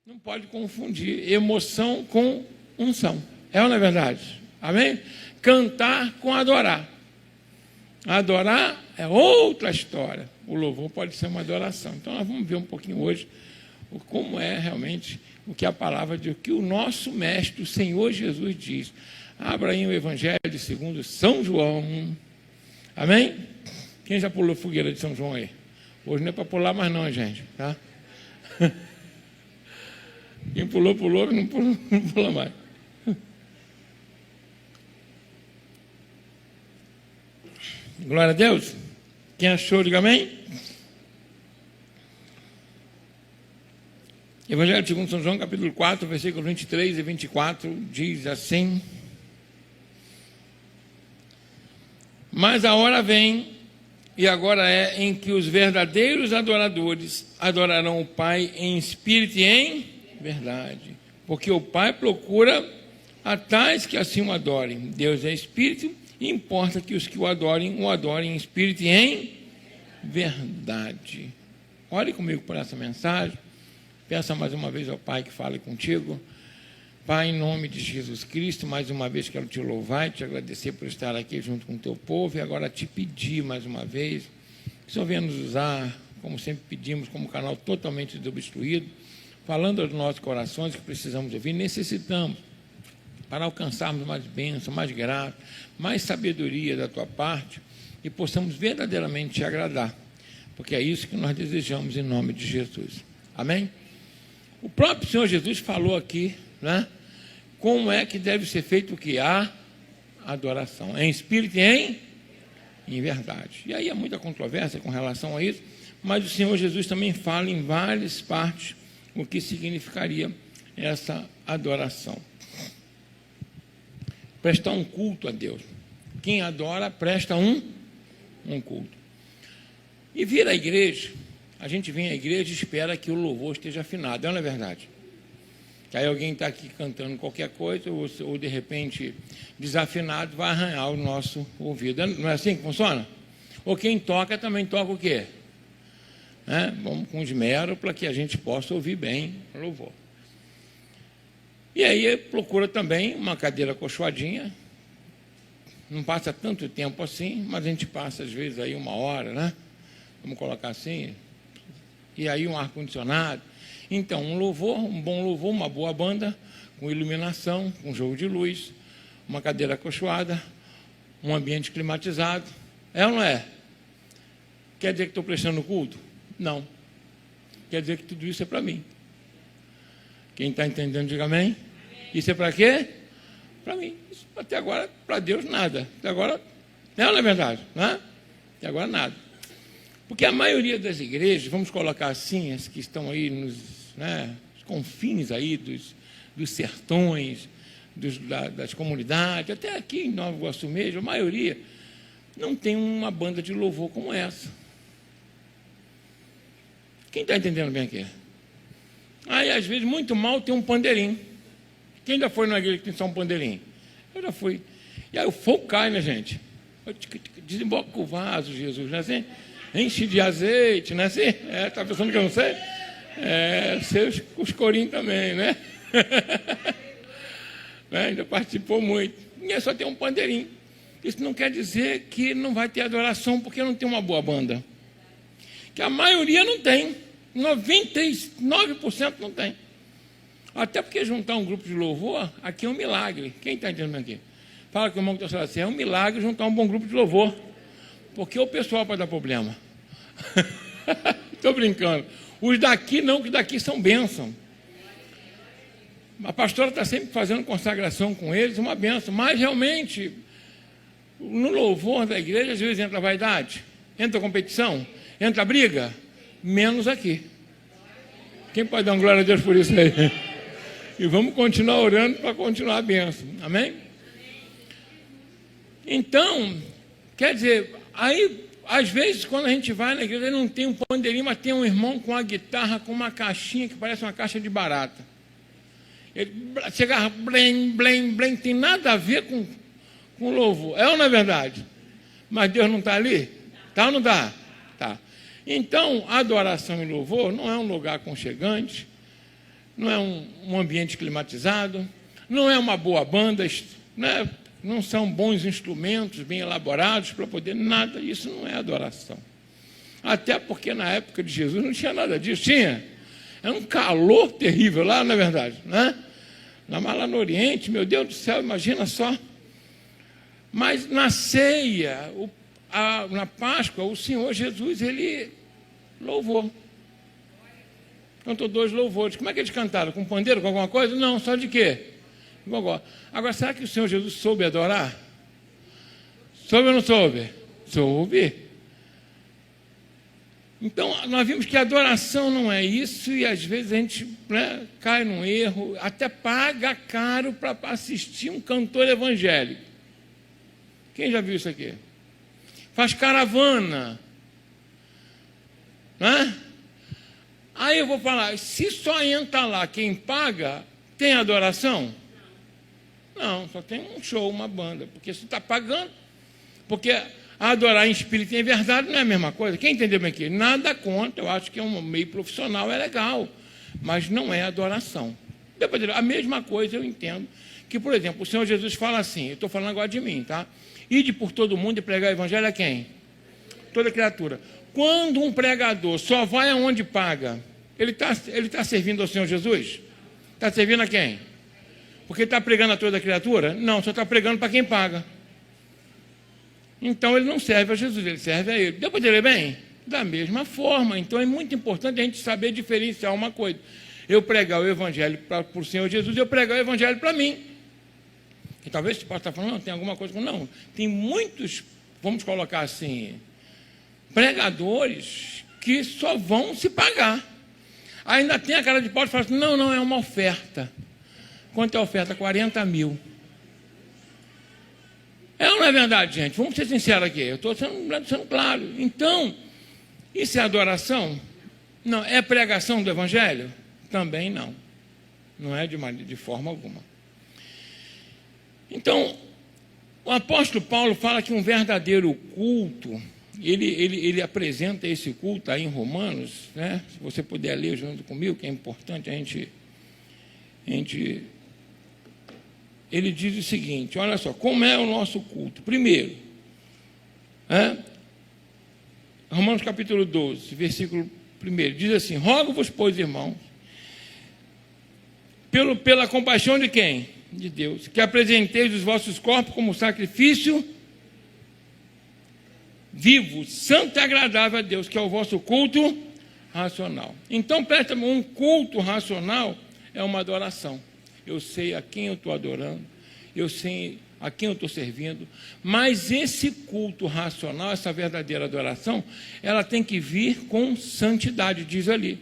Não pode confundir emoção com unção. É ou não é verdade? Amém? Cantar com adorar. Adorar é outra história. O louvor pode ser uma adoração. Então, nós vamos ver um pouquinho hoje como é realmente o que a palavra diz, o que o nosso mestre, o Senhor Jesus, diz. Abra aí o Evangelho segundo São João. Amém? Quem já pulou fogueira de São João aí? Hoje não é para pular mais não, gente. Tá? Quem pulou, pulou, não pula mais. Glória a Deus. Quem achou, diga amém. Evangelho segundo São João, capítulo 4, versículos 23 e 24, diz assim: Mas a hora vem, e agora é, em que os verdadeiros adoradores adorarão o Pai em espírito e em verdade, porque o Pai procura a tais que assim o adorem. Deus é espírito, e importa que os que o adorem em espírito e em verdade. Ore comigo por essa mensagem. Peça mais uma vez ao Pai que fale contigo. Pai, em nome de Jesus Cristo, mais uma vez quero te louvar e te agradecer por estar aqui junto com o teu povo, e agora te pedir mais uma vez que o Senhor venha nos usar, como sempre pedimos, como canal totalmente desobstruído, falando aos nossos corações que precisamos ouvir, necessitamos, para alcançarmos mais bênção, mais graça, mais sabedoria da tua parte, e possamos verdadeiramente te agradar, porque é isso que nós desejamos em nome de Jesus. Amém? O próprio Senhor Jesus falou aqui, né, como é que deve ser feito o que? A adoração, em espírito e em verdade. E aí há muita controvérsia com relação a isso, mas o Senhor Jesus também fala em várias partes o que significaria essa adoração. Prestar um culto a Deus. Quem adora, presta um culto. E vir à igreja, a gente vem à igreja e espera que o louvor esteja afinado, não é verdade? Que aí alguém está aqui cantando qualquer coisa, ou de repente desafinado, vai arranhar o nosso ouvido. Não é assim que funciona? Ou quem toca também toca o quê? Vamos com esmero para que a gente possa ouvir bem o louvor. E aí procura também uma cadeira acolchoadinha. Não passa tanto tempo assim, mas a gente passa às vezes aí 1 hora, né? Vamos colocar assim. E aí um ar-condicionado. Então, um bom louvor, uma boa banda, com iluminação, com jogo de luz, uma cadeira acolchoada, um ambiente climatizado. É ou não é? Quer dizer que estou prestando culto? Não. Quer dizer que tudo isso é para mim. Quem está entendendo, diga amém. Isso é para quê? Para mim. Isso, até agora, para Deus, nada. Até agora, não é verdade? Né? Até agora, nada. Porque a maioria das igrejas, vamos colocar assim, as que estão aí nos confins aí dos sertões, das comunidades, até aqui em Nova Iguaçu mesmo, a maioria não tem uma banda de louvor como essa. Quem está entendendo bem aqui? Aí, às vezes, muito mal tem um pandeirinho. Quem já foi na igreja que tem só um pandeirinho? Eu já fui. E aí o fogo cai, né, gente? Desemboca o vaso, Jesus, não é assim? Enche de azeite, não é assim? Está pensando que eu não sei? Sei os corinhos também, né? Ainda participou muito. E aí só tem um pandeirinho. Isso não quer dizer que não vai ter adoração, porque não tem uma boa banda. Que a maioria não tem. 99% não tem. Até porque juntar um grupo de louvor, aqui é um milagre. Quem está entendendo aqui? Fala com o irmão que está assim, é um milagre juntar um bom grupo de louvor. Porque o pessoal pode dar problema. Estou brincando. Os daqui não, que daqui são bênção. A pastora está sempre fazendo consagração com eles, uma bênção. Mas realmente, no louvor da igreja, às vezes entra a vaidade, entra a competição, entra a briga, menos aqui. Quem pode dar uma glória a Deus por isso aí? E vamos continuar orando para continuar a bênção. Amém? Então, quer dizer, aí, às vezes, quando a gente vai na igreja, não tem um pandeirinho, mas tem um irmão com uma guitarra, com uma caixinha que parece uma caixa de barata. Ele chega, blém, blém, blém, tem nada a ver com louvor. É ou não é verdade? Mas Deus não está ali? Está ou não está? Tá. Então, a adoração e louvor não é um lugar aconchegante, não é um ambiente climatizado, não é uma boa banda, né? Não são bons instrumentos bem elaborados para poder nada, isso não é adoração. Até porque na época de Jesus não tinha nada disso, tinha. Era um calor terrível lá, na verdade, né? Lá no Oriente, meu Deus do céu, imagina só. Mas na ceia, na Páscoa, o Senhor Jesus, ele louvou. Cantou 2 louvores. Como é que eles cantaram? Com pandeiro, com alguma coisa? Não, só de quê? Gogó. Agora, será que o Senhor Jesus soube adorar? Soube ou não soube? Soube. Então, nós vimos que a adoração não é isso, e às vezes a gente, né, cai num erro, até paga caro para assistir um cantor evangélico. Quem já viu isso aqui? Faz caravana, né? Aí eu vou falar, se só entra lá quem paga, tem adoração? Não, só tem um show, uma banda, porque você está pagando, porque adorar em espírito e em verdade não é a mesma coisa. Quem entendeu bem aqui? Nada contra, eu acho que é um meio profissional, é legal, mas não é adoração. Depois, a mesma coisa eu entendo, que, por exemplo, o Senhor Jesus fala assim, eu estou falando agora de mim, tá? Ide por todo mundo e pregar o evangelho a quem? Toda criatura. Quando um pregador só vai aonde paga, ele tá servindo ao Senhor Jesus? Está servindo a quem? Porque está pregando a toda criatura? Não, só está pregando para quem paga. Então ele não serve a Jesus, ele serve a ele. Deu para entender bem? Da mesma forma. Então é muito importante a gente saber diferenciar uma coisa. Eu pregar o evangelho para o Senhor Jesus, eu pregar o evangelho para mim. E talvez você possa estar falando, não, tem alguma coisa. Não, tem muitos, vamos colocar assim, pregadores que só vão se pagar. Ainda tem a cara de pau de falar assim, não, é uma oferta. Quanto é a oferta? 40 mil. É ou não é verdade, gente? Vamos ser sinceros aqui. Eu estou sendo claro. Então, isso é adoração? Não. É pregação do evangelho? Também não. Não é de forma alguma. Então, o apóstolo Paulo fala que um verdadeiro culto, ele apresenta esse culto aí em Romanos, né? Se você puder ler junto comigo, que é importante a gente ele diz o seguinte, olha só, como é o nosso culto? Primeiro, Romanos capítulo 12, versículo 1, diz assim, rogo-vos, pois, irmãos, pela compaixão de quem? De Deus, que apresenteis os vossos corpos como sacrifício vivo, santo e agradável a Deus, que é o vosso culto racional. Então, presta um culto racional é uma adoração. Eu sei a quem eu estou adorando, eu sei a quem eu estou servindo, mas esse culto racional, essa verdadeira adoração, ela tem que vir com santidade, diz ali.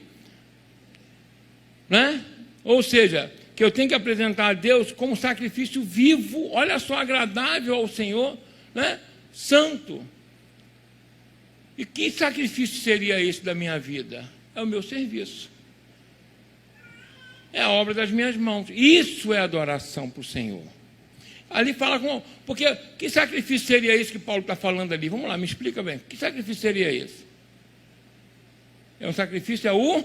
Né? Ou seja, que eu tenho que apresentar a Deus como sacrifício vivo, olha só, agradável ao Senhor, né? Santo. E que sacrifício seria esse da minha vida? É o meu serviço. É a obra das minhas mãos. Isso é adoração para o Senhor. Ali fala com... Porque que sacrifício seria esse que Paulo está falando ali? Vamos lá, me explica bem. Que sacrifício seria esse? É um sacrifício, é o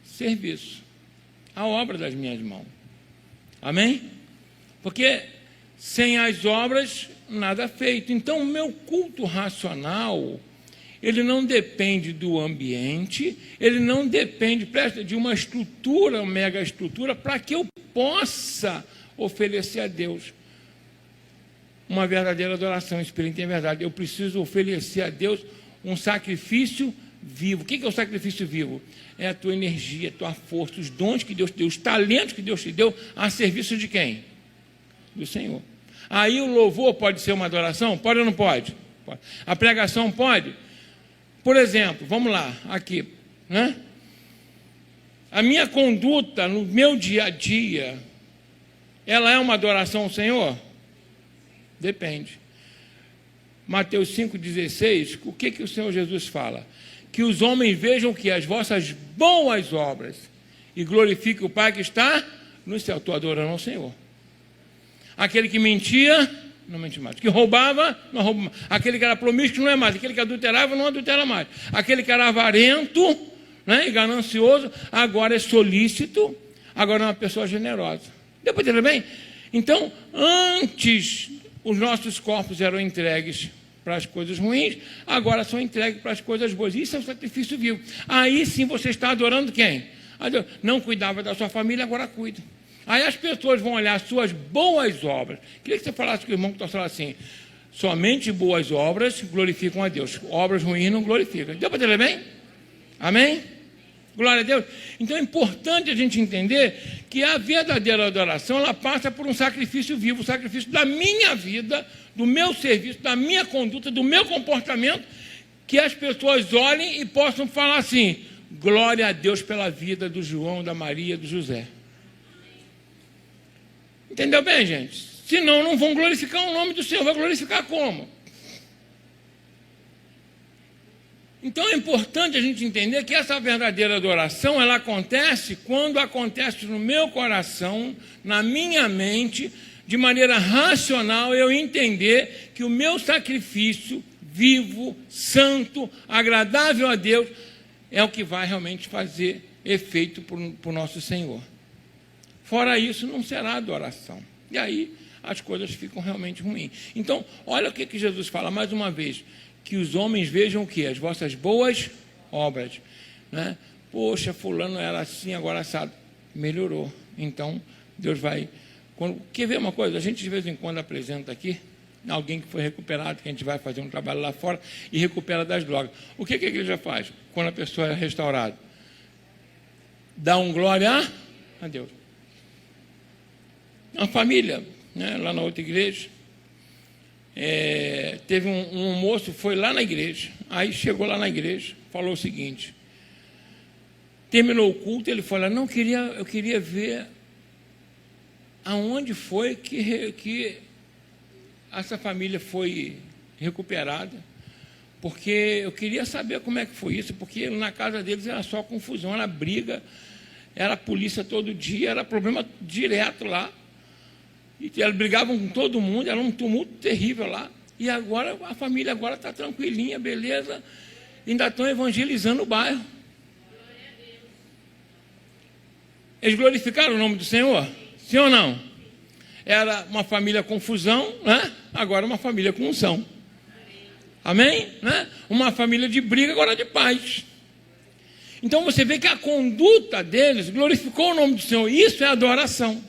serviço. A obra das minhas mãos. Amém? Porque sem as obras, nada feito. Então, o meu culto racional, ele não depende do ambiente, ele não depende, presta, de uma estrutura, uma mega estrutura, para que eu possa oferecer a Deus uma verdadeira adoração espírita em verdade. Eu preciso oferecer a Deus um sacrifício vivo. O que é o sacrifício vivo? É a tua energia, a tua força, os dons que Deus te deu, os talentos que Deus te deu, a serviço de quem? Do Senhor. Aí o louvor pode ser uma adoração? Pode ou não pode? Pode. A pregação pode? Por exemplo, vamos lá, aqui, né? A minha conduta no meu dia a dia, ela é uma adoração ao Senhor? Depende. Mateus 5,16, o que o Senhor Jesus fala? Que os homens vejam que as vossas boas obras e glorifiquem o Pai que está no céu. Estou adorando ao Senhor. Aquele que mentia, não mente mais. Que roubava, não rouba mais. Aquele que era promíscuo, não é mais. Aquele que adulterava, não adultera mais. Aquele que era avarento, né, e ganancioso, agora é solícito. agora é uma pessoa generosa. Deu para entender bem? Então, antes, os nossos corpos eram entregues para as coisas ruins, agora são entregues para as coisas boas. Isso é um sacrifício vivo. Aí sim você está adorando quem? A Deus. Não cuidava da sua família, agora cuida. Aí as pessoas vão olhar as suas boas obras. Queria que você falasse com o irmão que está falando assim: somente boas obras glorificam a Deus. Obras ruins não glorificam. Deu para entender bem? Amém? Glória a Deus. Então é importante a gente entender que a verdadeira adoração, ela passa por um sacrifício vivo, o sacrifício da minha vida, do meu serviço, da minha conduta, do meu comportamento, que as pessoas olhem e possam falar assim: glória a Deus pela vida do João, da Maria, do José. Entendeu bem, gente? Senão não vão glorificar o nome do Senhor. Vai glorificar como? Então é importante a gente entender que essa verdadeira adoração, ela acontece quando acontece no meu coração, na minha mente, de maneira racional, eu entender que o meu sacrifício vivo, santo, agradável a Deus, é o que vai realmente fazer efeito para o nosso Senhor. Fora isso, não será adoração. E aí as coisas ficam realmente ruins. Então, olha o que Jesus fala mais uma vez: que os homens vejam o quê? As vossas boas obras. Né? Poxa, fulano era assim, agora assado. Melhorou. Então, Deus vai... Quer ver uma coisa? A gente de vez em quando apresenta aqui alguém que foi recuperado, que a gente vai fazer um trabalho lá fora e recupera das drogas. O que a igreja faz quando a pessoa é restaurada? Dá um glória a Deus. Uma família, né, lá na outra igreja, teve um moço, foi lá na igreja, aí chegou lá na igreja, falou o seguinte, terminou o culto, ele falou: não, eu queria ver aonde foi que essa família foi recuperada, porque eu queria saber como é que foi isso, porque na casa deles era só confusão, era briga, era polícia todo dia, era problema direto lá. E eles brigavam com todo mundo, era um tumulto terrível lá. E agora a família agora está tranquilinha, beleza. Ainda estão evangelizando o bairro. Eles glorificaram o nome do Senhor? Sim ou não? Era uma família confusão, né? Agora uma família com unção. Amém? Né? Uma família de briga, agora de paz. Então você vê que a conduta deles glorificou o nome do Senhor. Isso é adoração.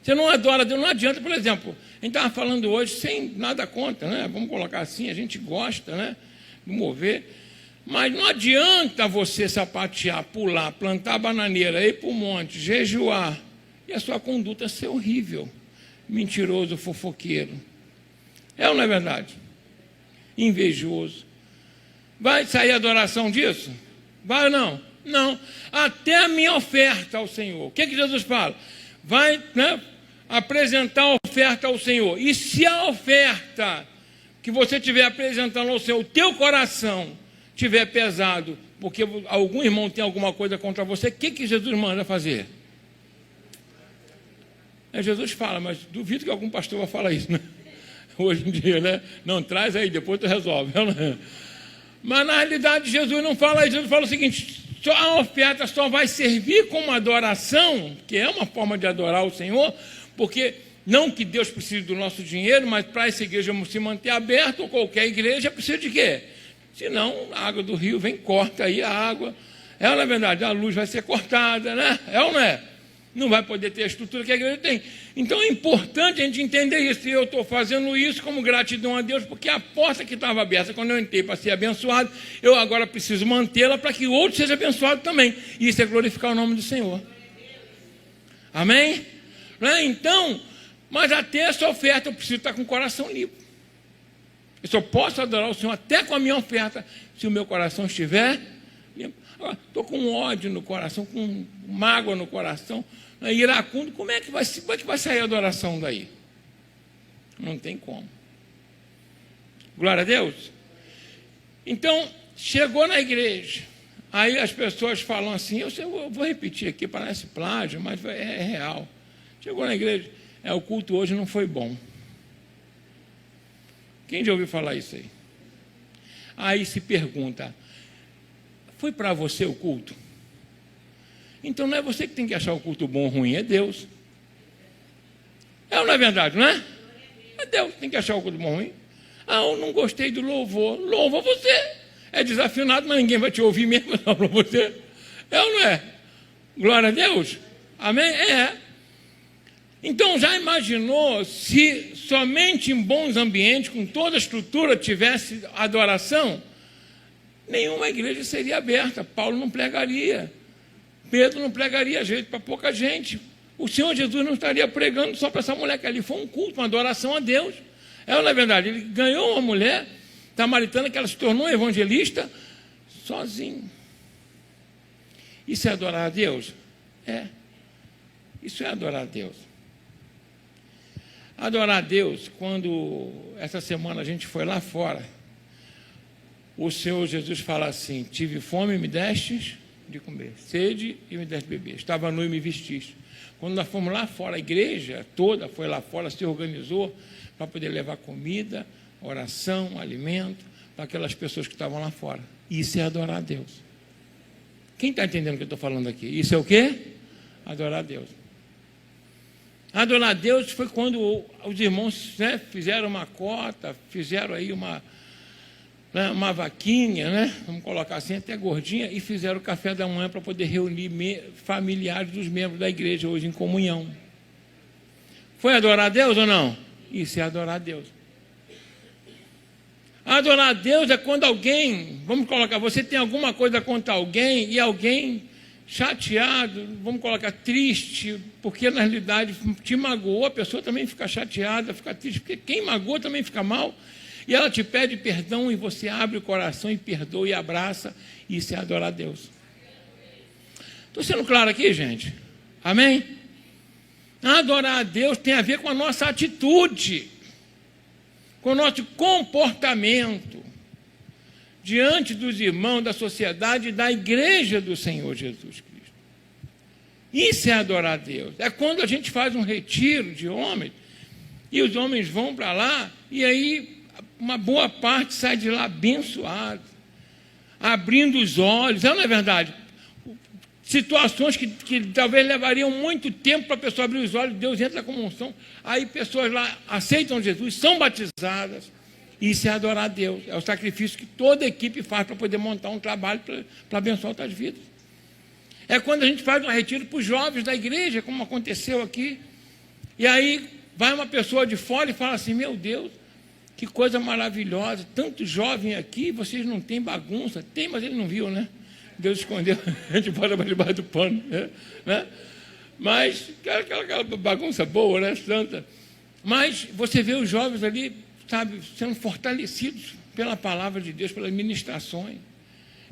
Você não adora Deus, não adianta, por exemplo, a gente estava falando hoje, sem nada contra, né? Vamos colocar assim, a gente gosta, né, de mover, mas não adianta você sapatear, pular, plantar bananeira, ir para o monte, jejuar, e a sua conduta ser horrível, mentiroso, fofoqueiro. É ou não é verdade? Invejoso. Vai sair adoração disso? Vai ou não? Não. Até a minha oferta ao Senhor. O que Jesus fala? Vai, né, apresentar a oferta ao Senhor. E se a oferta que você estiver apresentando ao Senhor, o teu coração estiver pesado, porque algum irmão tem alguma coisa contra você, o que Jesus manda fazer? Jesus fala, mas duvido que algum pastor vai falar isso, né? Hoje em dia, né? Não, traz aí, depois tu resolve. Mas na realidade Jesus não fala isso, Jesus fala o seguinte: a oferta só vai servir como adoração, que é uma forma de adorar o Senhor, porque não que Deus precise do nosso dinheiro, mas para essa igreja se manter aberta, ou qualquer igreja precisa de quê? Senão a água do rio vem, corta aí a água. É ou não é verdade? A luz vai ser cortada, né? É ou não é? Não vai poder ter a estrutura que a igreja tem. Então é importante a gente entender isso. E eu estou fazendo isso como gratidão a Deus, porque a porta que estava aberta quando eu entrei para ser abençoado, eu agora preciso mantê-la para que o outro seja abençoado também. E isso é glorificar o nome do Senhor. Amém? Então, mas até essa oferta eu preciso estar com o coração limpo. Eu só posso adorar o Senhor até com a minha oferta se o meu coração estiver limpo. Estou com ódio no coração, com mágoa no coração, iracundo. Como é que vai sair a adoração daí? Não tem como. Glória a Deus. Então, chegou na igreja, aí as pessoas falam assim, eu vou repetir aqui, parece plágio, mas é real. Chegou na igreja, o culto hoje não foi bom. Quem já ouviu falar isso aí? Aí se pergunta, foi para você o culto? Então não é você que tem que achar o culto bom ou ruim, é Deus. É ou não é verdade, não é? É Deus que tem que achar o culto bom ou ruim. Ah, eu não gostei do louvor. Louva você. É desafinado, mas ninguém vai te ouvir mesmo não para você. É ou não é? Glória a Deus. Amém? É. Então já imaginou se somente em bons ambientes, com toda a estrutura, tivesse adoração? Nenhuma igreja seria aberta. Paulo não pregaria. Pedro não pregaria jeito para pouca gente. O Senhor Jesus não estaria pregando só para essa mulher que ali. Foi um culto, uma adoração a Deus. É ou não é verdade? Ele ganhou uma mulher samaritana que ela se tornou evangelista sozinho. Isso é adorar a Deus? É. Isso é adorar a Deus. Adorar a Deus, quando essa semana a gente foi lá fora, o Senhor Jesus fala assim: tive fome e me destes de comer, sede e me deste de beber, estava nu e me vestiste. Quando nós fomos lá fora, a igreja toda foi lá fora, se organizou para poder levar comida, oração, alimento para aquelas pessoas que estavam lá fora. Isso é adorar a Deus. Quem está entendendo o que eu estou falando aqui? Isso é o quê? Adorar a Deus. Adorar a Deus foi quando os irmãos, né, fizeram uma cota, fizeram aí uma vaquinha, né, vamos colocar assim, até gordinha, e fizeram o café da manhã para poder reunir familiares dos membros da igreja hoje em comunhão. Foi adorar a Deus ou não? Isso é adorar a Deus. Adorar a Deus é quando alguém, vamos colocar, você tem alguma coisa contra alguém e alguém chateado, vamos colocar triste, porque na realidade te magoou, a pessoa também fica chateada, fica triste, porque quem magoa também fica mal, e ela te pede perdão e você abre o coração e perdoa e abraça, e isso é adorar a Deus. Estou sendo claro aqui, gente? Amém? Adorar a Deus tem a ver com a nossa atitude, com o nosso comportamento diante dos irmãos, da sociedade e da igreja do Senhor Jesus Cristo. Isso é adorar a Deus. É quando a gente faz um retiro de homens e os homens vão para lá e aí uma boa parte sai de lá abençoado, abrindo os olhos. Não é verdade? Situações que talvez levariam muito tempo para a pessoa abrir os olhos, Deus entra com unção, aí pessoas lá aceitam Jesus, são batizadas. Isso é adorar a Deus, é o sacrifício que toda equipe faz para poder montar um trabalho para abençoar outras vidas. É quando a gente faz um retiro para os jovens da igreja, como aconteceu aqui, e aí vai uma pessoa de fora e fala assim: meu Deus, que coisa maravilhosa, tanto jovem aqui, vocês não têm bagunça. Tem, mas ele não viu, né? Deus escondeu, a gente bota para debaixo do pano, né? Mas aquela bagunça boa, né, santa. Mas você vê os jovens ali, sabe, sendo fortalecidos pela palavra de Deus, pelas ministrações.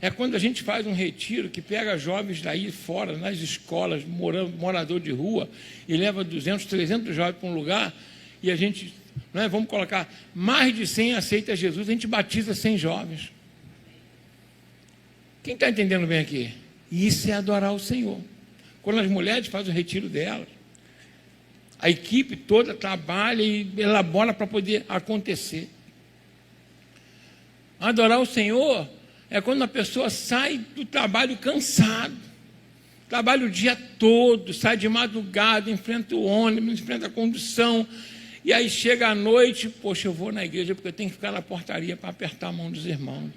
É quando a gente faz um retiro que pega jovens daí fora, nas escolas, morador de rua, e leva 200, 300 jovens para um lugar, e a gente, né, vamos colocar, mais de 100 aceita Jesus, a gente batiza 100 jovens. Quem está entendendo bem aqui? Isso é adorar o Senhor. Quando as mulheres fazem o retiro delas, a equipe toda trabalha e elabora para poder acontecer. Adorar o Senhor é quando a pessoa sai do trabalho cansado, trabalha o dia todo, sai de madrugada, enfrenta o ônibus, enfrenta a condução, e aí chega à noite, poxa, eu vou na igreja porque eu tenho que ficar na portaria para apertar a mão dos irmãos.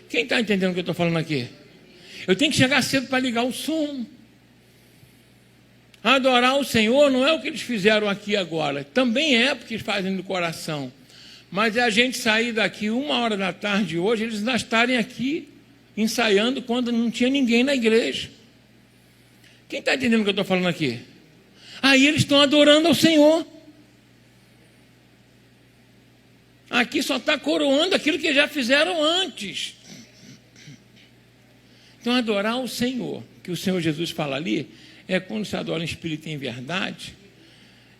Quem está entendendo o que eu estou falando aqui? Eu tenho que chegar cedo para ligar o som. Adorar o Senhor não é o que eles fizeram aqui agora. Também é porque eles fazem do coração. Mas é a gente sair daqui 1h da tarde hoje, eles ainda estarem aqui ensaiando quando não tinha ninguém na igreja. Quem está entendendo o que eu estou falando aqui? Aí eles estão adorando ao Senhor. Aqui só está coroando aquilo que já fizeram antes. Então, adorar o Senhor, que o Senhor Jesus fala ali, é quando você adora em espírito e em verdade,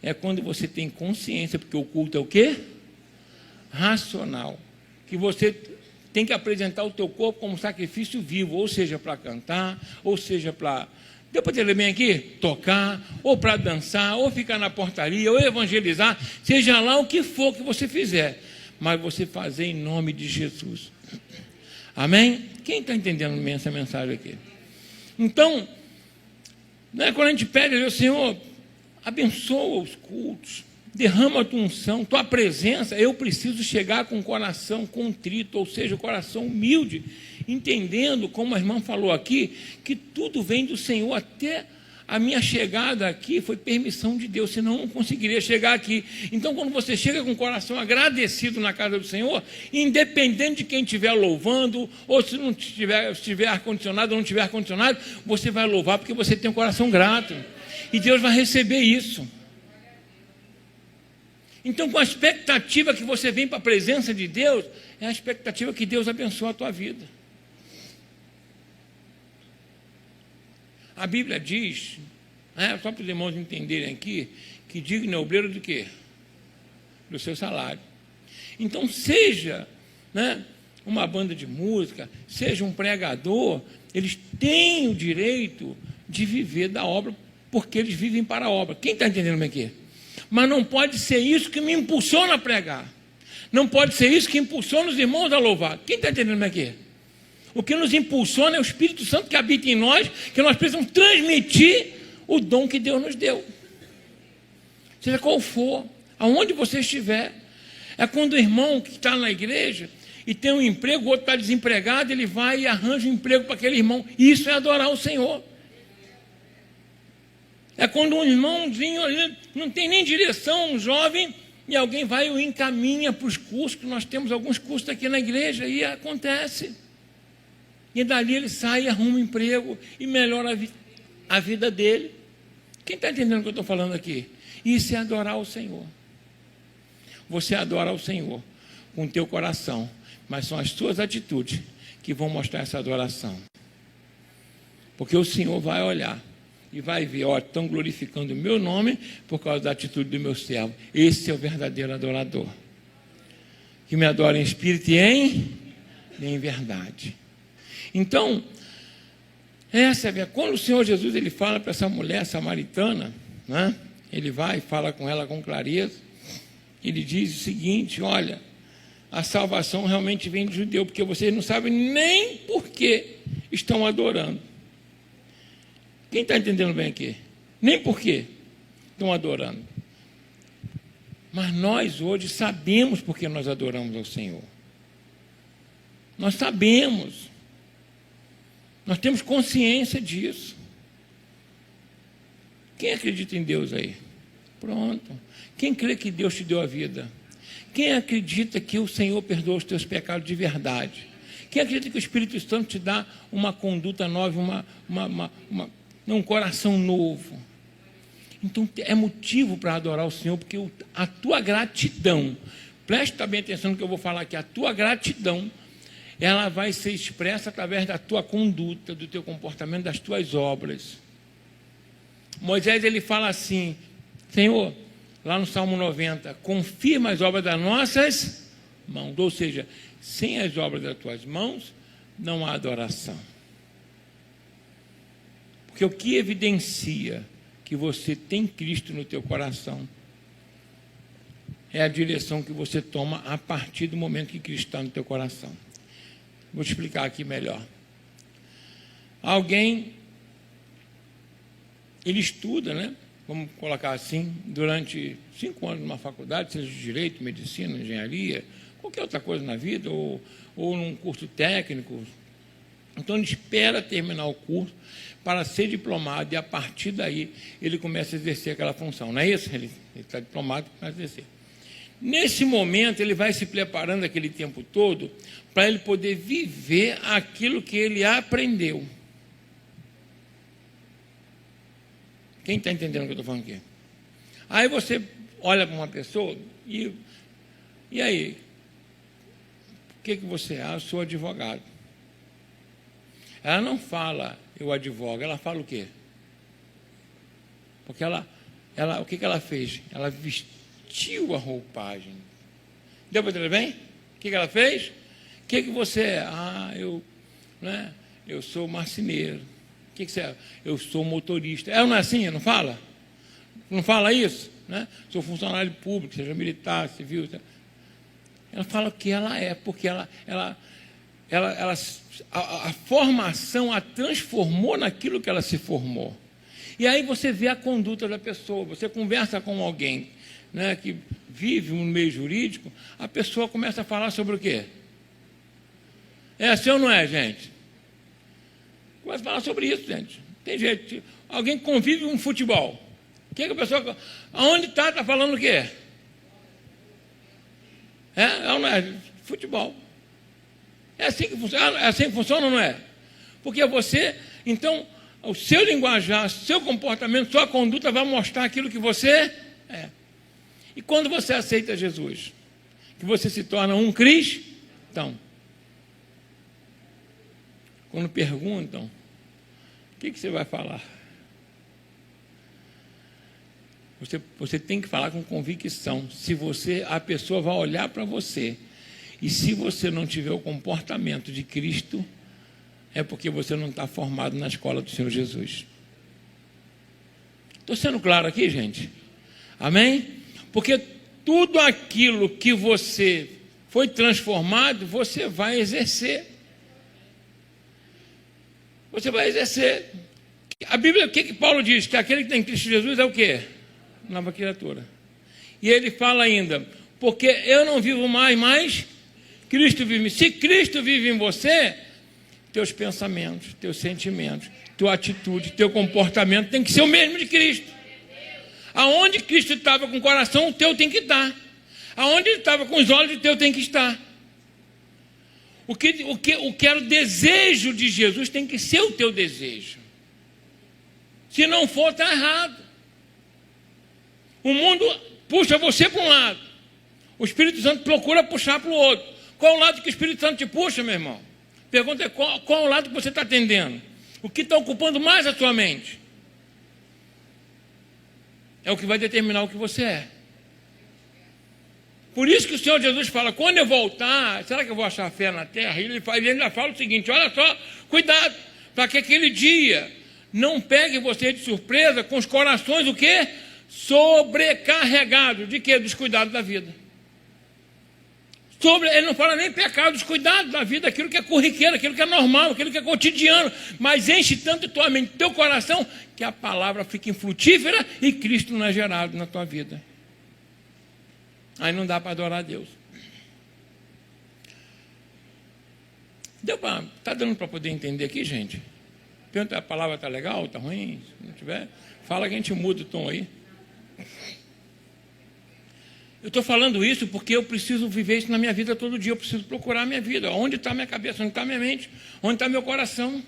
é quando você tem consciência, porque o culto é o quê? Racional. Que você tem que apresentar o teu corpo como sacrifício vivo, ou seja, para cantar, ou seja, para... Deu para ter bem aqui? Tocar, ou para dançar, ou ficar na portaria, ou evangelizar, seja lá o que for que você fizer, mas você fazer em nome de Jesus. Amém? Quem está entendendo essa mensagem aqui? Então, Não é quando a gente pede ao Senhor, abençoa os cultos, derrama a tua unção, tua presença. Eu preciso chegar com o coração contrito, ou seja, o coração humilde, entendendo, como a irmã falou aqui, que tudo vem do Senhor. Até a minha chegada aqui foi permissão de Deus, senão eu não conseguiria chegar aqui. Então, quando você chega com o coração agradecido na casa do Senhor, independente de quem estiver louvando, ou se não tiver ar-condicionado ou não tiver ar-condicionado, você vai louvar porque você tem um coração grato. E Deus vai receber isso. Então, com a expectativa que você vem para a presença de Deus, é a expectativa que Deus abençoe a tua vida. A Bíblia diz, só para os irmãos entenderem aqui, que digno é o obreiro do quê? Do seu salário. Então, seja uma banda de música, seja um pregador, eles têm o direito de viver da obra, porque eles vivem para a obra. Quem está entendendo bem aqui? Mas não pode ser isso que me impulsiona a pregar. Não pode ser isso que impulsiona os irmãos a louvar. Quem está entendendo bem aqui? O que nos impulsiona é o Espírito Santo que habita em nós, que nós precisamos transmitir o dom que Deus nos deu. Seja qual for, aonde você estiver. É quando o irmão que está na igreja e tem um emprego, o outro está desempregado, ele vai e arranja um emprego para aquele irmão. Isso é adorar o Senhor. É quando um irmãozinho ali não tem nem direção, um jovem, e alguém vai e o encaminha para os cursos, que nós temos alguns cursos aqui na igreja, e acontece. E dali ele sai e arruma um emprego e melhora a vida dele. Quem está entendendo o que eu estou falando aqui? Isso é adorar o Senhor. Você adora o Senhor com o teu coração, mas são as suas atitudes que vão mostrar essa adoração. Porque o Senhor vai olhar e vai ver, estão glorificando o meu nome por causa da atitude do meu servo. Esse é o verdadeiro adorador. Que me adora em espírito e em verdade. Então, quando o Senhor Jesus ele fala para essa mulher samaritana, ele vai e fala com ela com clareza, ele diz o seguinte: olha, a salvação realmente vem do judeu, porque vocês não sabem nem por que estão adorando. Quem está entendendo bem aqui? Nem por que estão adorando. Mas nós hoje sabemos por que nós adoramos ao Senhor. Nós sabemos. Nós temos consciência disso. Quem acredita em Deus aí? Pronto. Quem crê que Deus te deu a vida? Quem acredita que o Senhor perdoa os teus pecados de verdade? Quem acredita que o Espírito Santo te dá uma conduta nova, um coração novo? Então é motivo para adorar o Senhor, porque a tua gratidão, presta bem atenção no que eu vou falar aqui, a tua gratidão, ela vai ser expressa através da tua conduta, do teu comportamento, das tuas obras. Moisés ele fala assim: Senhor, lá no Salmo 90, confirma as obras das nossas mãos, ou seja, sem as obras das tuas mãos não há adoração. Porque o que evidencia que você tem Cristo no teu coração é a direção que você toma a partir do momento que Cristo está no teu coração. Vou te explicar aqui melhor. Alguém, ele estuda, vamos colocar assim, durante 5 anos numa faculdade, seja de Direito, Medicina, Engenharia, qualquer outra coisa na vida, ou num curso técnico. Então ele espera terminar o curso para ser diplomado, e a partir daí ele começa a exercer aquela função. Não é isso? Ele está diplomado e começa a exercer. Nesse momento, ele vai se preparando aquele tempo todo para ele poder viver aquilo que ele aprendeu. Quem está entendendo o que eu estou falando aqui? Aí você olha para uma pessoa e aí? O que você é? Eu sou advogado. Ela não fala, eu advogo, ela fala o quê? Porque o que ela fez? Ela vestiu a roupagem. Deu para entender bem? O que ela fez? O que você é? Eu sou marceneiro. O que você é? Eu sou motorista. Ela não é assim? Não fala? Não fala isso? Sou funcionário público, seja militar, civil. Ela fala o que ela é, porque a formação a transformou naquilo que ela se formou. E aí você vê a conduta da pessoa, você conversa com alguém, né, que vive no meio jurídico, a pessoa começa a falar sobre o quê? É assim ou não é, gente? Começa a falar sobre isso, gente. Tem jeito. Alguém que convive com futebol. O que a pessoa... Aonde está? Está falando o quê? É ou não é? Futebol. É assim que funciona ou não é? Porque você, então, o seu linguajar, seu comportamento, sua conduta vai mostrar aquilo que você é. E quando você aceita Jesus, que você se torna um cristão. Quando perguntam, o que você vai falar? Você tem que falar com convicção. A pessoa vai olhar para você. E se você não tiver o comportamento de Cristo, é porque você não está formado na escola do Senhor Jesus. Estou sendo claro aqui, gente? Amém? Porque tudo aquilo que você foi transformado, você vai exercer. Você vai exercer. A Bíblia, o que Paulo diz? Que aquele que tem Cristo Jesus é o quê? Nova criatura. E ele fala ainda, porque eu não vivo mais, mas Cristo vive. Se Cristo vive em você, teus pensamentos, teus sentimentos, tua atitude, teu comportamento tem que ser o mesmo de Cristo. Aonde Cristo estava com o coração, o teu tem que estar. Aonde ele estava com os olhos, o teu tem que estar. O que era o desejo de Jesus tem que ser o teu desejo. Se não for, está errado. O mundo puxa você para um lado. O Espírito Santo procura puxar para o outro. Qual o lado que o Espírito Santo te puxa, meu irmão? Pergunta é qual o lado que você está atendendo? O que está ocupando mais a sua mente? É o que vai determinar o que você é. Por isso que o Senhor Jesus fala, quando eu voltar, será que eu vou achar fé na terra? Ele ainda fala o seguinte, olha só, cuidado, para que aquele dia não pegue você de surpresa com os corações, o quê? Sobrecarregados. De quê? Dos cuidados da vida. Ele não fala nem pecado, dos cuidados da vida, aquilo que é corriqueiro, aquilo que é normal, aquilo que é cotidiano, mas enche tanto tua mente, teu coração, que a palavra fica infrutífera e Cristo não é gerado na tua vida. Aí não dá para adorar a Deus. Está dando para poder entender aqui, gente? Pergunta, a palavra está legal, está ruim? Se não tiver, fala que a gente muda o tom aí. Eu estou falando isso porque eu preciso viver isso na minha vida todo dia. Eu preciso procurar a minha vida. Onde está minha cabeça? Onde está minha mente? Onde está meu coração?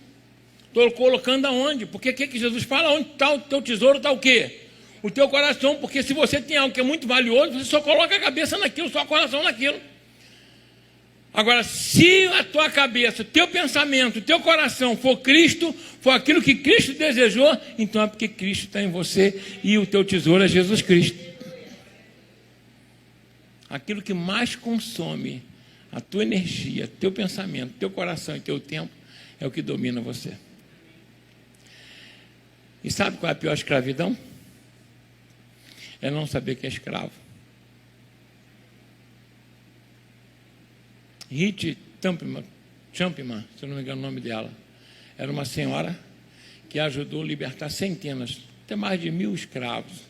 Estou colocando aonde? Porque o que Jesus fala? Onde está o teu tesouro? Está o quê? O teu coração. Porque se você tem algo que é muito valioso, você só coloca a cabeça naquilo, só o coração naquilo. Agora, se a tua cabeça, teu pensamento, teu coração for Cristo, for aquilo que Cristo desejou, então é porque Cristo está em você e o teu tesouro é Jesus Cristo. Aquilo que mais consome a tua energia, teu pensamento, teu coração e teu tempo é o que domina você. E sabe qual é a pior escravidão? É não saber que é escravo. Harriet Tubman, se eu não me engano o nome dela, era uma senhora que ajudou a libertar centenas, até mais de 1000 escravos.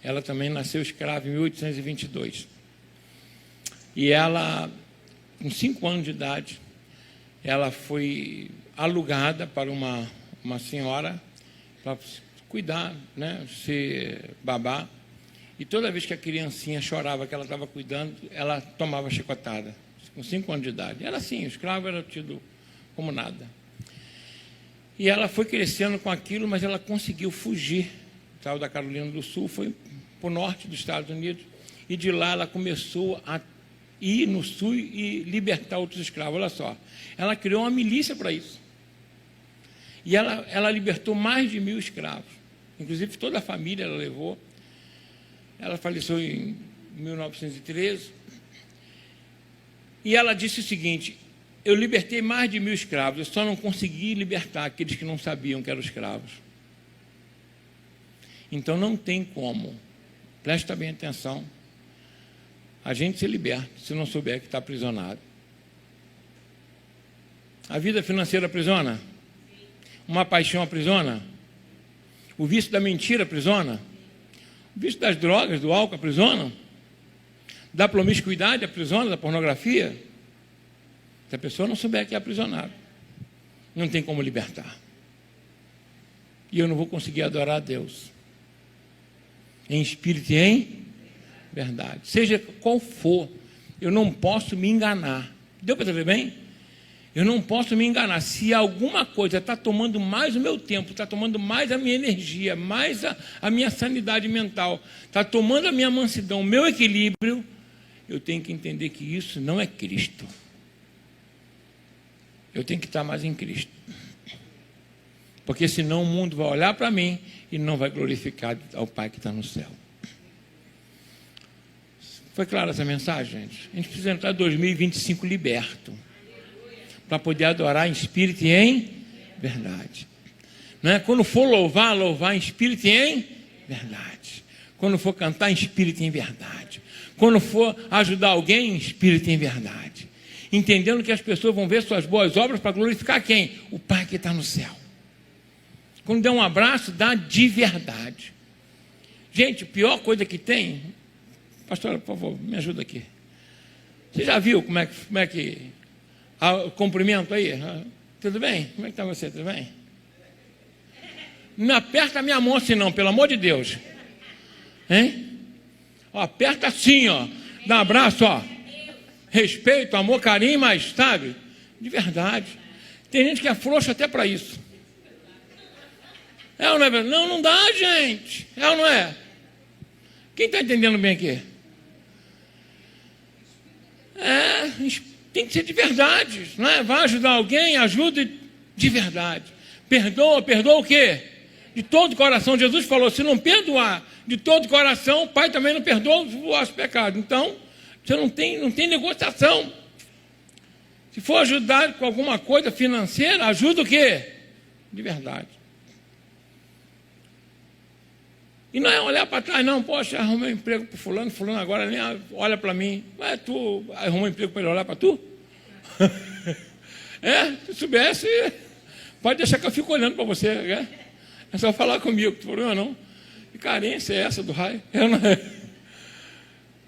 Ela também nasceu escrava em 1822. E ela, com 5 anos de idade, ela foi alugada para uma senhora para cuidar, né, ser babá. E toda vez que a criancinha chorava que ela estava cuidando, ela tomava chicotada, com 5 anos de idade. Era assim, o escravo era tido como nada. E ela foi crescendo com aquilo, mas ela conseguiu fugir. Saiu da Carolina do Sul, foi para o norte dos Estados Unidos, e de lá ela começou a ir no sul e libertar outros escravos. Olha só, ela criou uma milícia para isso. E ela libertou mais de 1000 escravos. Inclusive toda a família ela levou. Ela faleceu em 1913. E ela disse o seguinte, eu libertei mais de 1000 escravos, eu só não consegui libertar aqueles que não sabiam que eram escravos. Então não tem como, presta bem atenção, a gente se liberta se não souber que está aprisionado. A vida financeira aprisiona? Uma paixão aprisiona? O vício da mentira aprisiona. O vício das drogas, do álcool aprisiona. Da promiscuidade aprisiona, da pornografia. Se a pessoa não souber que é aprisionado, não tem como libertar. E eu não vou conseguir adorar a Deus em espírito e em verdade. Seja qual for, eu não posso me enganar. Deu para entender bem? Eu não posso me enganar. Se alguma coisa está tomando mais o meu tempo, está tomando mais a minha energia, mais a minha sanidade mental, está tomando a minha mansidão, o meu equilíbrio, eu tenho que entender que isso não é Cristo. Eu tenho que estar mais em Cristo. Porque senão o mundo vai olhar para mim e não vai glorificar ao Pai que está no céu. Foi clara essa mensagem, gente? A gente precisa entrar em 2025 liberto, para poder adorar em espírito e em verdade. Não é? Quando for louvar, louvar em espírito e em verdade. Quando for cantar, em espírito e em verdade. Quando for ajudar alguém, em espírito e em verdade. Entendendo que as pessoas vão ver suas boas obras para glorificar quem? O Pai que está no céu. Quando der um abraço, dá de verdade. Gente, a pior coisa que tem... Pastora, por favor, me ajuda aqui. Você já viu como é que o cumprimento aí? Tudo bem? Como é que está você? Tudo bem? Não aperta a minha mão assim não, pelo amor de Deus. Hein? Ó, aperta assim, ó. Dá um abraço, ó. Respeito, amor, carinho, mas, sabe? De verdade. Tem gente que é frouxa até para isso. É ou não é? Não, não dá, gente. É ou não é? Quem está entendendo bem aqui? Tem que ser de verdade, não é? Vai ajudar alguém, ajude de verdade. Perdoa o quê? De todo o coração. Jesus falou, se não perdoar de todo o coração, o Pai também não perdoa os vossos pecados. Então, você não tem negociação. Se for ajudar com alguma coisa financeira, ajuda o quê? De verdade. E não é olhar para trás, não, poxa, arrumei um emprego para fulano agora nem olha para mim. Ué, tu arrumou um emprego para ele olhar para tu? Se soubesse, pode deixar que eu fico olhando para você. É só falar comigo, não tem problema não. Que carência é essa do raio?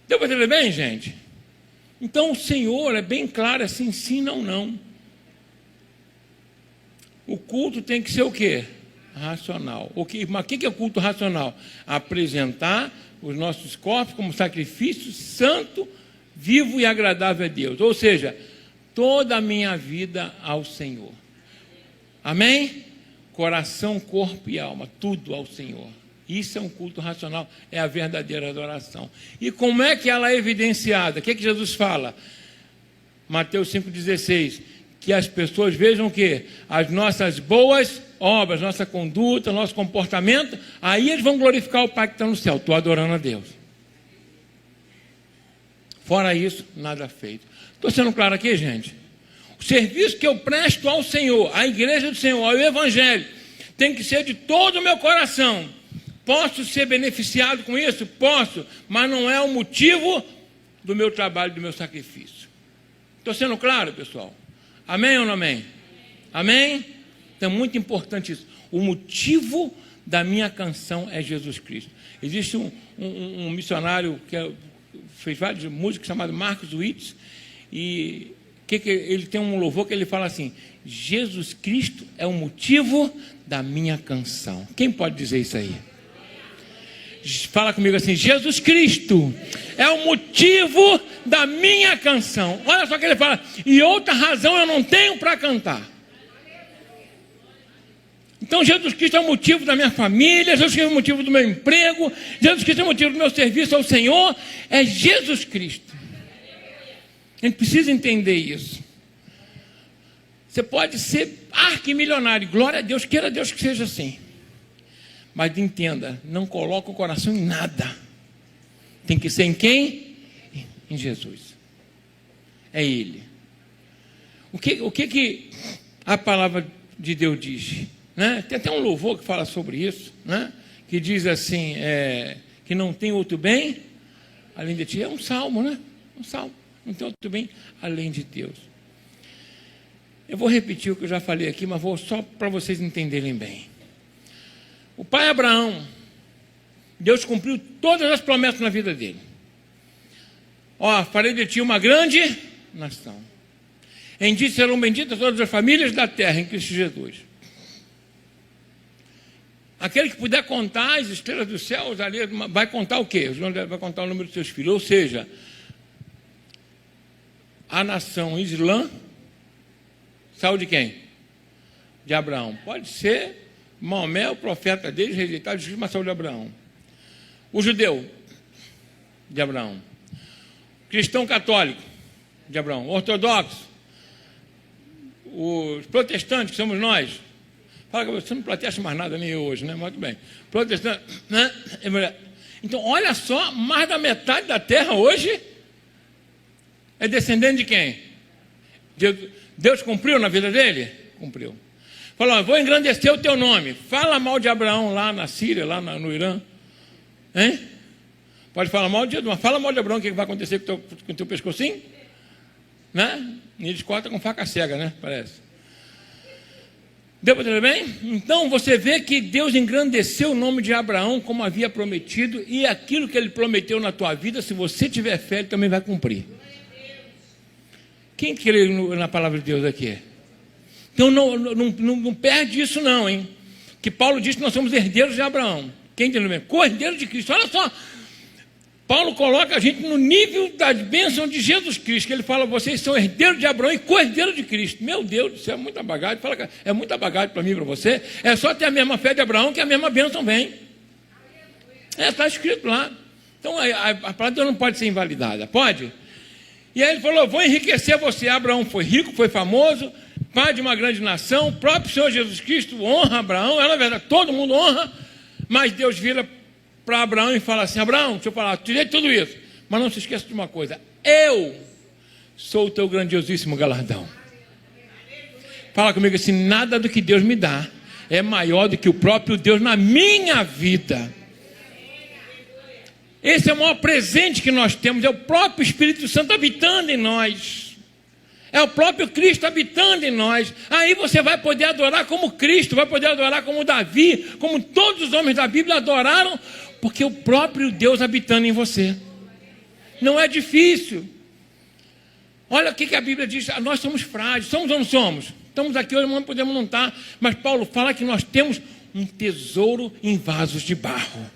Deu para entender bem, gente? Então o Senhor é bem claro assim, sim, não. O culto tem que ser o quê? Racional. Mas o que é culto racional? Apresentar os nossos corpos como sacrifício santo, vivo e agradável a Deus. Ou seja, toda a minha vida ao Senhor. Amém? Coração, corpo e alma, tudo ao Senhor. Isso é um culto racional, é a verdadeira adoração. E como é que ela é evidenciada? O que Jesus fala? Mateus 5,16. Que as pessoas vejam o quê? As nossas boas obras, nossa conduta, nosso comportamento, aí eles vão glorificar o Pai que está no céu. Estou adorando a Deus. Fora isso, nada feito. Estou sendo claro aqui, gente? O serviço que eu presto ao Senhor, à igreja do Senhor, ao Evangelho, tem que ser de todo o meu coração. Posso ser beneficiado com isso? Posso, mas não é o motivo do meu trabalho, do meu sacrifício. Estou sendo claro, pessoal? Amém ou não amém? Amém? Então é muito importante isso. O motivo da minha canção é Jesus Cristo. Existe um missionário que fez várias músicas chamado Marcos Witt, e ele tem um louvor que ele fala assim: Jesus Cristo é o motivo da minha canção. Quem pode dizer isso aí? Fala comigo assim: Jesus Cristo é o motivo da minha canção. Olha só que ele fala: e outra razão eu não tenho para cantar. Então Jesus Cristo é o motivo da minha família, Jesus Cristo é o motivo do meu emprego, Jesus Cristo é o motivo do meu serviço ao Senhor. É Jesus Cristo. A gente precisa entender isso. Você pode ser arquimilionário, glória a Deus, queira Deus que seja assim. Mas entenda, não coloca o coração em nada. Tem que ser em quem? Em Jesus. É Ele. O que a palavra de Deus diz? Né? Tem até um louvor que fala sobre isso, né? Que diz assim, que não tem outro bem além de ti. É um salmo, né? Um salmo. Não tem outro bem além de Deus. Eu vou repetir o que eu já falei aqui, mas vou só para vocês entenderem bem. O pai Abraão, Deus cumpriu todas as promessas na vida dele. Ó, farei de ti uma grande nação. Em ti serão benditas todas as famílias da terra em Cristo Jesus. Aquele que puder contar as estrelas dos céus, ali, vai contar o quê? Vai contar o número dos seus filhos. Ou seja, a nação Islã saiu de quem? De Abraão. Pode ser Maomé, o profeta deles, rejeitado de Jesus, mas saiu de Abraão. O judeu, de Abraão. Cristão católico, de Abraão. Ortodoxo, os protestantes, que somos nós. Fala que você não protesta mais nada, nem eu hoje, né? Muito bem. Protestante, né? Então, olha só, mais da metade da terra hoje é descendente de quem? Deus cumpriu na vida dele? Cumpriu. Falou, vou engrandecer o teu nome. Fala mal de Abraão lá na Síria, lá no Irã. Hein? Pode falar mal de Abraão. Fala mal de Abraão, o que vai acontecer com o teu pescocinho? Né? E eles cortam com faca cega, né? Parece. Deu para entender bem? Então você vê que Deus engrandeceu o nome de Abraão como havia prometido, e aquilo que ele prometeu na tua vida, se você tiver fé, ele também vai cumprir. Quem crê na palavra de Deus aqui? Então não perde isso não, hein? Que Paulo diz que nós somos herdeiros de Abraão. Quem entendeu bem? Co-herdeiro de Cristo. Olha só, Paulo coloca a gente no nível da bênção de Jesus Cristo, que ele fala, vocês são herdeiros de Abraão e co-herdeiro de Cristo. Meu Deus, isso é muita bagagem. Fala que é muita bagagem para mim e para você. É só ter a mesma fé de Abraão que a mesma bênção vem. Está escrito lá. Então a palavra de Deus não pode ser invalidada. Pode? E aí ele falou, vou enriquecer você. Abraão foi rico, foi famoso, pai de uma grande nação. O próprio Senhor Jesus Cristo honra Abraão. É verdade, todo mundo honra. Mas Deus vira para Abraão e fala assim, Abraão, deixa eu falar, te dei tudo isso, mas não se esqueça de uma coisa, eu sou o teu grandiosíssimo galardão. Fala comigo assim, nada do que Deus me dá é maior do que o próprio Deus na minha vida. Esse é o maior presente que nós temos, é o próprio Espírito Santo habitando em nós. É o próprio Cristo habitando em nós. Aí você vai poder adorar como Cristo, vai poder adorar como Davi, como todos os homens da Bíblia adoraram, porque o próprio Deus habitando em você. Não é difícil. Olha o que a Bíblia diz, nós somos frágeis, somos ou não somos? Estamos aqui hoje, não podemos não estar, mas Paulo fala que nós temos um tesouro em vasos de barro.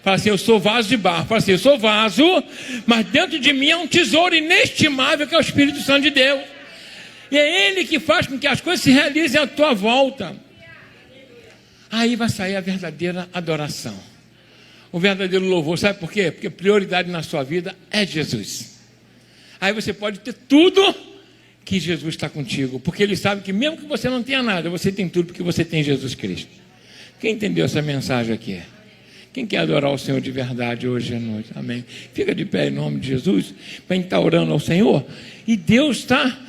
Fala assim, eu sou vaso de barro. Fala assim, eu sou vaso, mas dentro de mim é um tesouro inestimável que é o Espírito Santo de Deus. E é Ele que faz com que as coisas se realizem à tua volta. Aí vai sair a verdadeira adoração. O verdadeiro louvor, sabe por quê? Porque a prioridade na sua vida é Jesus. Aí você pode ter tudo que Jesus está contigo, porque Ele sabe que mesmo que você não tenha nada, você tem tudo porque você tem Jesus Cristo. Quem entendeu essa mensagem aqui? Quem quer adorar o Senhor de verdade hoje à noite? Amém. Fica de pé em nome de Jesus, para a gente estar orando ao Senhor. E Deus está,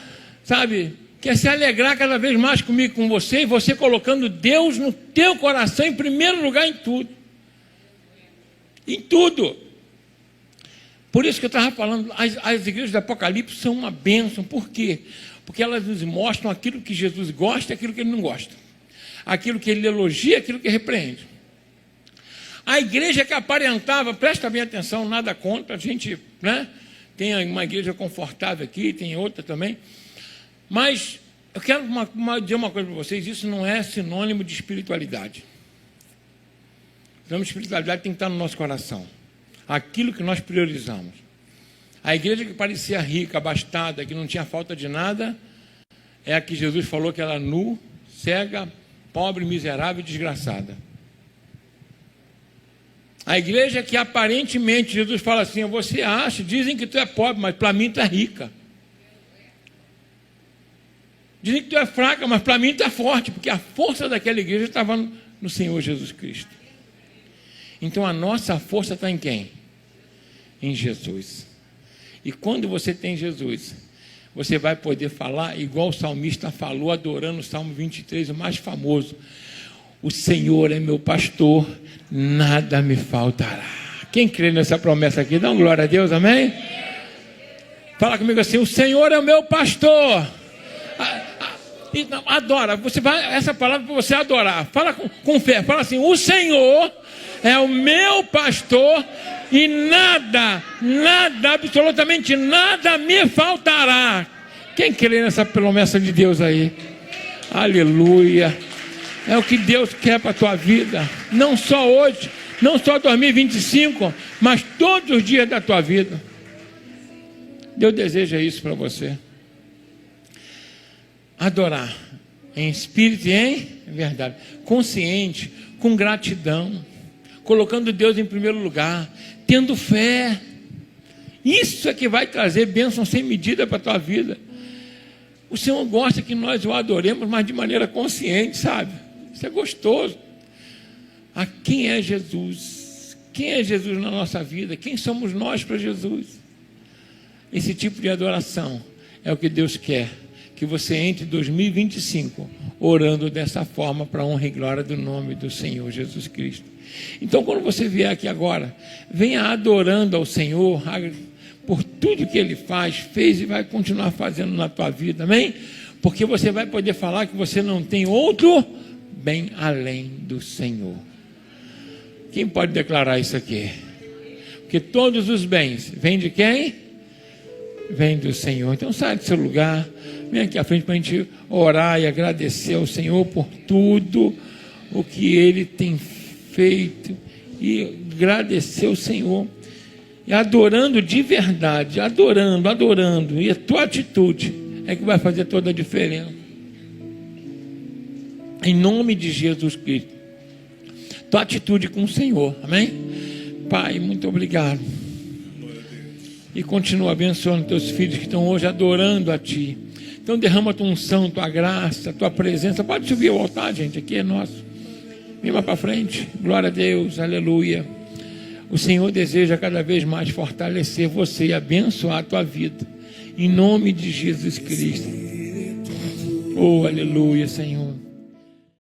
sabe, quer se alegrar cada vez mais comigo, com você, e você colocando Deus no teu coração em primeiro lugar em tudo. Em tudo. Por isso que eu estava falando, as igrejas do Apocalipse são uma bênção. Por quê? Porque elas nos mostram aquilo que Jesus gosta e aquilo que Ele não gosta. Aquilo que Ele elogia e aquilo que repreende. A igreja que aparentava, presta bem atenção, nada contra, a gente, né, tem uma igreja confortável aqui, tem outra também, mas eu quero dizer uma coisa para vocês, isso não é sinônimo de espiritualidade. O sinônimo de espiritualidade tem que estar no nosso coração, aquilo que nós priorizamos. A igreja que parecia rica, abastada, que não tinha falta de nada, é a que Jesus falou que era nu, cega, pobre, miserável e desgraçada. A igreja que aparentemente Jesus fala assim, você acha, dizem que tu é pobre, mas para mim tu é rica. Dizem que tu é fraca, mas para mim tu é forte, porque a força daquela igreja estava no Senhor Jesus Cristo. Então a nossa força está em quem? Em Jesus. E quando você tem Jesus, você vai poder falar igual o salmista falou, adorando o Salmo 23, o mais famoso. O Senhor é meu pastor, nada me faltará. Quem crê nessa promessa aqui, dá uma glória a Deus, amém? Fala comigo assim, o Senhor é o meu pastor. Então, adora. Você vai, essa palavra para você adorar. Fala com fé. Fala assim: o Senhor é o meu pastor e nada, absolutamente nada me faltará. Quem crê nessa promessa de Deus aí? Aleluia. É o que Deus quer para a tua vida. Não só hoje, não só 2025, mas todos os dias da tua vida. Deus deseja isso para você. Adorar em espírito e em verdade, consciente, com gratidão, colocando Deus em primeiro lugar, tendo fé. Isso é que vai trazer bênção sem medida para a tua vida. O Senhor gosta que nós o adoremos, mas de maneira consciente, sabe? Isso é gostoso. Quem é Jesus? Quem é Jesus na nossa vida? Quem somos nós para Jesus? Esse tipo de adoração é o que Deus quer, que você entre em 2025 orando dessa forma para a honra e glória do nome do Senhor Jesus Cristo. Então, quando você vier aqui agora, venha adorando ao Senhor por tudo que Ele fez e vai continuar fazendo na tua vida, amém? Porque você vai poder falar que você não tem outro bem além do Senhor. Quem pode declarar isso aqui? Porque todos os bens vêm de quem? Vem do Senhor. Então sai do seu lugar, vem aqui à frente para a gente orar e agradecer ao Senhor por tudo o que Ele tem feito e agradecer ao Senhor e adorando de verdade, adorando, e a tua atitude é que vai fazer toda a diferença. Em nome de Jesus Cristo, tua atitude com o Senhor, amém? Pai, muito obrigado. E continua abençoando teus filhos que estão hoje adorando a Ti. Então derrama a tua unção, tua graça, tua presença. Pode subir ao altar, gente, aqui é nosso. Vem lá para frente. Glória a Deus, aleluia. O Senhor deseja cada vez mais fortalecer você e abençoar a tua vida. Em nome de Jesus Cristo. Oh, aleluia, Senhor.